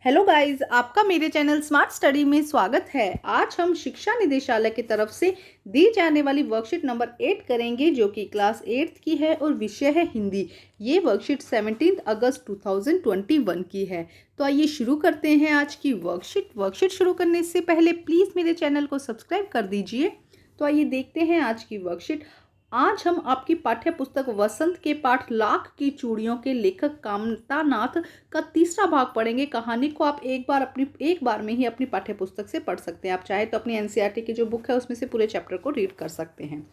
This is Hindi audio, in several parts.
हेलो गाइस, आपका मेरे चैनल स्मार्ट स्टडी में स्वागत है। आज हम शिक्षा निदेशालय की तरफ से दी जाने वाली वर्कशीट नंबर 8 करेंगे, जो कि क्लास 8 की है और विषय है हिंदी। ये वर्कशीट 17 अगस्त 2021 की है। तो आइए शुरू करते हैं आज की वर्कशीट शुरू करने से पहले प्लीज़ मेरे चैनल को सब्सक्राइब कर दीजिए। तो आइए देखते हैं आज की वर्कशीट। आज हम आपकी पाठ्य पुस्तक वसंत के पाठ लाख की चूड़ियों के लेखक कामता नाथ का तीसरा भाग पढ़ेंगे। कहानी को आप एक बार में ही अपनी पाठ्य पुस्तक से पढ़ सकते हैं। आप चाहे तो अपनी एनसीईआरटी की जो बुक है उसमें से पूरे चैप्टर को रीड कर सकते हैं।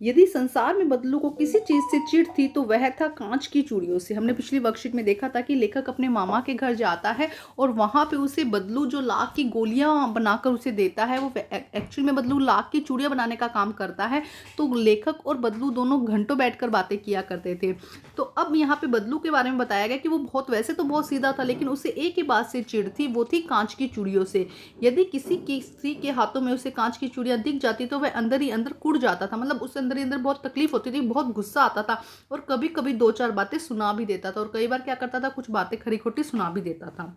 यदि संसार में बदलू को किसी चीज से चिढ़ थी तो वह था कांच की चूड़ियों से। हमने पिछली वर्कशीट में देखा था कि लेखक अपने मामा के घर जाता है और वहां पे उसे बदलू जो लाख की गोलियां बनाकर उसे देता है, वो एक्चुअल में बदलू लाख की चूड़ियां बनाने का काम करता है। तो लेखक और बदलू दोनों घंटों बैठकर बातें किया करते थे। तो अब यहाँ पे बदलू के बारे में बताया गया कि वो वैसे तो बहुत सीधा था, लेकिन उसे एक ही बात से चिढ़ थी, वो थी कांच की चूड़ियों से। यदि किसी की स्त्री के हाथों में उसे कांच की चूड़ियां दिख जाती तो वह अंदर ही अंदर कुड़ जाता था। मतलब उसे अंदर ही अंदर बहुत तकलीफ होती थी, बहुत गुस्सा आता था और कभी कभी दो चार बातें सुना भी देता था। और कई बार क्या करता था, कुछ बातें खरी खोटी सुना भी देता था।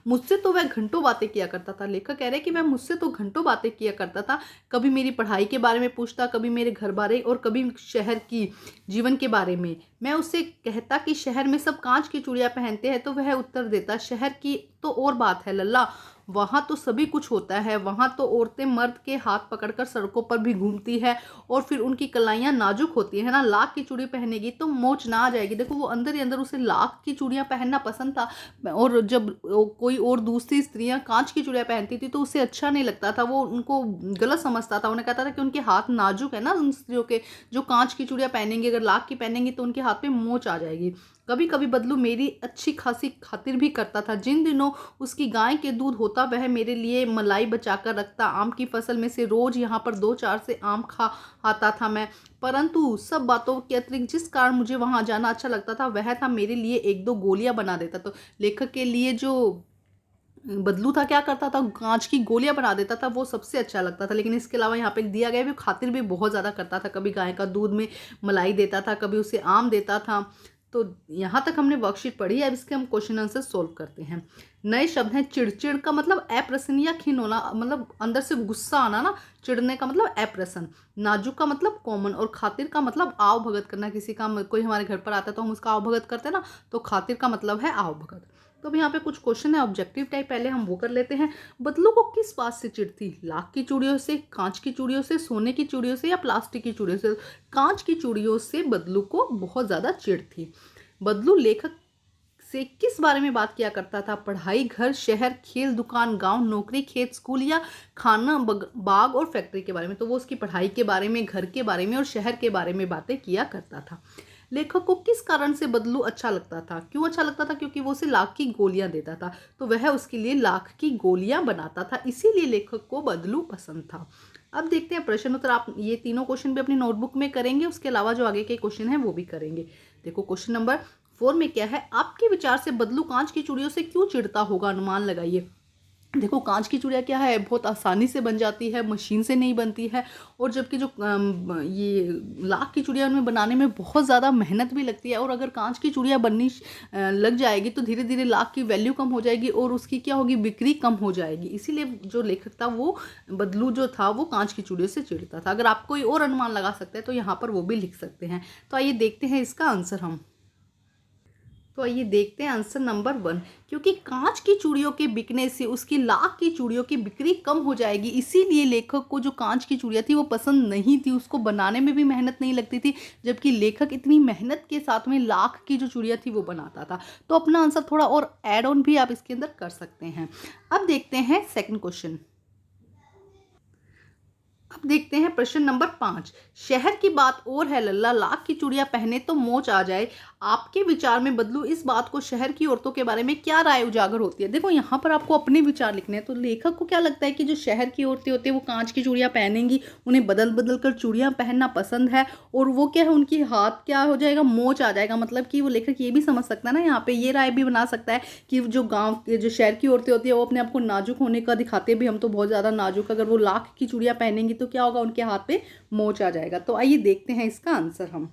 मुझसे तो वह घंटों बातें किया करता था। लेखक कह रहे कि वह मुझसे तो घंटों बातें किया करता था। कभी मेरी पढ़ाई के बारे में पूछता, कभी मेरे घर बारे और कभी शहर की जीवन के बारे में। मैं उससे कहता कि शहर में सब कांच की चूड़ियां पहनते हैं तो वह उत्तर देता, शहर की तो और बात है लल्ला, वहां तो सभी कुछ होता है। वहां तो औरतें मर्द के हाथ पकड़कर सड़कों पर भी घूमती है और फिर उनकी कलाइयां नाजुक होती है ना। लाख की चूड़ी पहनेगी तो मोच ना आ जाएगी। देखो, वो अंदर ही अंदर उसे लाख की चूड़ियां पहनना पसंद था। और जब कोई और दूसरी स्त्रियां कांच की चूड़ियां पहनती थी तो उसे अच्छा नहीं लगता था, वो उनको गलत समझता था। उन्हें कहता था कि उनके हाथ नाजुक है ना उन स्त्रियों के, जो कांच की चूड़ियां पहनेंगी, अगर लाख की पहनेंगी तो उनके हाथ पे मोच आ जाएगी। कभी कभी बदलू मेरी अच्छी खासी खातिर भी करता था। जिन दिनों उसकी गाय के दूध होता वह मेरे लिए मलाई बचा कर रखता। आम की फसल में से रोज यहाँ पर दो चार से आम खा आता था मैं। परंतु सब बातों के अतिरिक्त जिस कारण मुझे वहां जाना अच्छा लगता था वह था मेरे लिए एक दो गोलियां बना देता। तो लेखक के लिए जो बदलू था, क्या करता था, कांच की गोलियां बना देता था, वो सबसे अच्छा लगता था। लेकिन इसके अलावा यहाँ पे दिया गया भी खातिर भी बहुत ज़्यादा करता था। कभी गाय का दूध में मलाई देता था, कभी उसे आम देता था। तो यहाँ तक हमने वर्कशीट पढ़ी। अब इसके हम क्वेश्चन आंसर सोल्व करते हैं। नए शब्द हैं। चिड़चिड़ का मतलब अप्रसन्न या खिन्न होना, मतलब अंदर से गुस्सा आना ना। चिड़ने का मतलब अप्रसन्न। नाजुक का मतलब कॉमन। और खातिर का मतलब आव भगत करना। किसी का कोई हमारे घर पर आता है तो हम उसका आव भगत करते हैं ना, तो खातिर का मतलब है आव भगत। तो अब यहाँ पे कुछ क्वेश्चन है ऑब्जेक्टिव टाइप, पहले हम वो कर लेते हैं। बदलू को किस बात से चिढ़ थी? लाख की चूड़ियों से, कांच की चूड़ियों से, सोने की चूड़ियों से या प्लास्टिक की चूड़ियों से? कांच की चूड़ियों से बदलू को बहुत ज्यादा चिढ़ थी। बदलू लेखक से किस बारे में बात किया करता था? पढ़ाई, घर, शहर, खेल, दुकान, गांव, नौकरी, खेत, स्कूल या खाना, बाग और फैक्ट्री के बारे में? तो वो उसकी पढ़ाई के बारे में, घर के बारे में और शहर के बारे में बातें किया करता था। लेखक को किस कारण से बदलू अच्छा लगता था? क्यों अच्छा लगता था? क्योंकि वो उसे लाख की गोलियां देता था, तो वह उसके लिए लाख की गोलियां बनाता था, इसीलिए लेखक को बदलू पसंद था। अब देखते हैं प्रश्न उत्तर। आप ये तीनों क्वेश्चन भी अपनी नोटबुक में करेंगे, उसके अलावा जो आगे के क्वेश्चन है वो भी करेंगे। देखो क्वेश्चन नंबर 4 में क्या है, आपके विचार से बदलू कांच की चूड़ियों से क्यों चिढ़ता होगा? अनुमान लगाइए। देखो, कांच की चूड़ियाँ क्या है, बहुत आसानी से बन जाती है, मशीन से नहीं बनती है। और जबकि जो ये लाख की चूड़ियाँ उनमें बनाने में बहुत ज़्यादा मेहनत भी लगती है। और अगर कांच की चूड़ियाँ बननी लग जाएगी तो धीरे धीरे लाख की वैल्यू कम हो जाएगी और उसकी क्या होगी, बिक्री कम हो जाएगी। इसीलिए जो लेखक था, वो बदलू जो था, वो कांच की चूड़ियों से चिढ़ता था। अगर आप कोई और अनुमान लगा सकते हैं तो यहाँ पर वो भी लिख सकते हैं। तो आइए देखते हैं इसका आंसर हम। तो आइए देखते हैं आंसर नंबर 1। क्योंकि कांच की चूड़ियों के बिकने से उसकी लाख की चूड़ियों की बिक्री कम हो जाएगी, इसीलिए लेखक को जो कांच की चूड़ियाँ थी वो पसंद नहीं थी। उसको बनाने में भी मेहनत नहीं लगती थी, जबकि लेखक इतनी मेहनत के साथ में लाख की जो चूड़ियाँ थी वो बनाता था। तो अपना आंसर थोड़ा और ऐड ऑन भी आप इसके अंदर कर सकते हैं। अब देखते हैं सेकंड क्वेश्चन। अब देखते हैं प्रश्न नंबर 5। शहर की बात और है लल्ला, लाख की चूड़ियां पहने तो मोच आ जाए। आपके विचार में बदलू इस बात को शहर की औरतों के बारे में क्या राय उजागर होती है? देखो, यहाँ पर आपको अपने विचार लिखने हैं। तो लेखक को क्या लगता है कि जो शहर की औरतें होती है वो कांच की चूड़ियां पहनेंगी, उन्हें बदल बदल कर चूड़ियां पहनना पसंद है। और वो क्या है, उनकी हाथ क्या हो जाएगा, मोच आ जाएगा। मतलब कि वो लेखक ये भी समझ सकता है ना, यहाँ पे ये राय भी बना सकता है कि जो गाँव के, जो शहर की औरतें होती है वो अपने आप को नाजुक होने का दिखाते भी, हम तो बहुत ज़्यादा नाजुक, अगर वो लाख की चूड़ियां पहनेंगी तो क्या होगा, उनके हाथ पे मोच आ जाएगा। तो आइए देखते हैं इसका आंसर हम।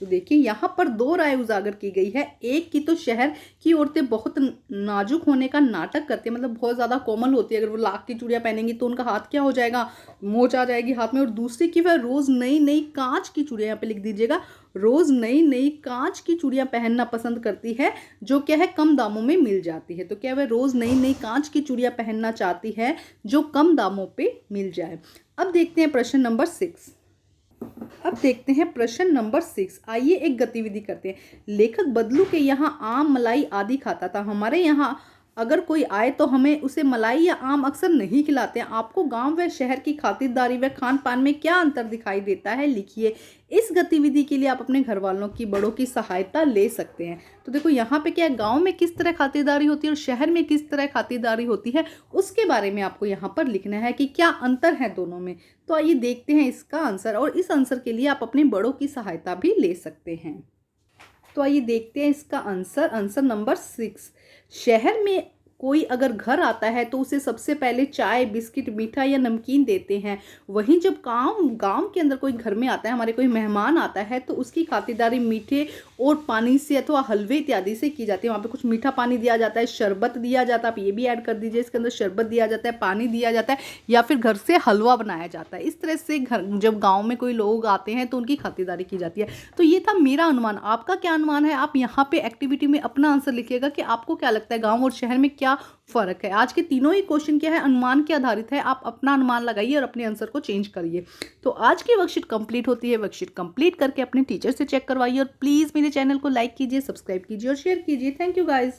तो देखिए यहाँ पर दो राय उजागर की गई है। एक की तो शहर की औरतें बहुत नाजुक होने का नाटक करती है, मतलब बहुत ज़्यादा कोमल होती है, अगर वो लाख की चूड़ियाँ पहनेंगी तो उनका हाथ क्या हो जाएगा, मोच आ जाएगी हाथ में। और दूसरी की वह रोज़ नई नई कांच की चूड़ियाँ, यहाँ पे लिख दीजिएगा, रोज़ नई नई कांच की चूड़ियाँ पहनना पसंद करती है, जो क्या है कम दामों में मिल जाती है। तो क्या वह रोज़ नई नई कांच की चूड़ियाँ पहनना चाहती है जो कम दामों पे मिल जाए। अब देखते हैं प्रश्न नंबर 6। अब देखते हैं प्रश्न नंबर 6। आइए एक गतिविधि करते हैं। लेखक बदलू के यहाँ आम मलाई आदि खाता था। हमारे यहाँ अगर कोई आए तो हमें उसे मलाई या आम अक्सर नहीं खिलाते हैं। आपको गांव व शहर की खातिरदारी व खान पान में क्या अंतर दिखाई देता है, लिखिए। इस गतिविधि के लिए आप अपने घर वालों की, बड़ों की सहायता ले सकते हैं। तो देखो यहाँ पे क्या है, गांव में किस तरह खातिरदारी होती है और शहर में किस तरह खातिरदारी होती है, उसके बारे में आपको यहाँ पर लिखना है कि क्या अंतर है दोनों में। तो आइए देखते हैं इसका आंसर, और इस आंसर के लिए आप अपने बड़ों की सहायता भी ले सकते हैं। तो आइए देखते हैं इसका आंसर। Answer number 6। शहर में कोई अगर घर आता है तो उसे सबसे पहले चाय, बिस्किट, मीठा या नमकीन देते हैं। वहीं जब गांव के अंदर कोई घर में आता है, हमारे कोई मेहमान आता है, तो उसकी खातिरदारी मीठे और पानी से अथवा हलवे इत्यादि से की जाती है। वहाँ पे कुछ मीठा पानी दिया जाता है, शरबत दिया जाता है, आप ये भी ऐड कर दीजिए, इसके अंदर शरबत दिया जाता है, पानी दिया जाता है, या फिर घर से हलवा बनाया जाता है। इस तरह से घर जब गाँव में कोई लोग आते हैं तो उनकी खातिरदारी की जाती है। तो ये था मेरा अनुमान। आपका क्या अनुमान है? आप यहाँ पे एक्टिविटी में अपना आंसर लिखिएगा कि आपको क्या लगता है गाँव और शहर में क्या फर्क है। आज के तीनों ही क्वेश्चन क्या है, अनुमान के आधारित है। आप अपना अनुमान लगाइए और अपने आंसर को चेंज करिए। तो आज की वर्कशीट कंप्लीट होती है। वर्कशीट कंप्लीट करके अपने टीचर से चेक करवाइए, और प्लीज़ मेरे चैनल को लाइक कीजिए, सब्सक्राइब कीजिए और शेयर कीजिए। Thank you guys.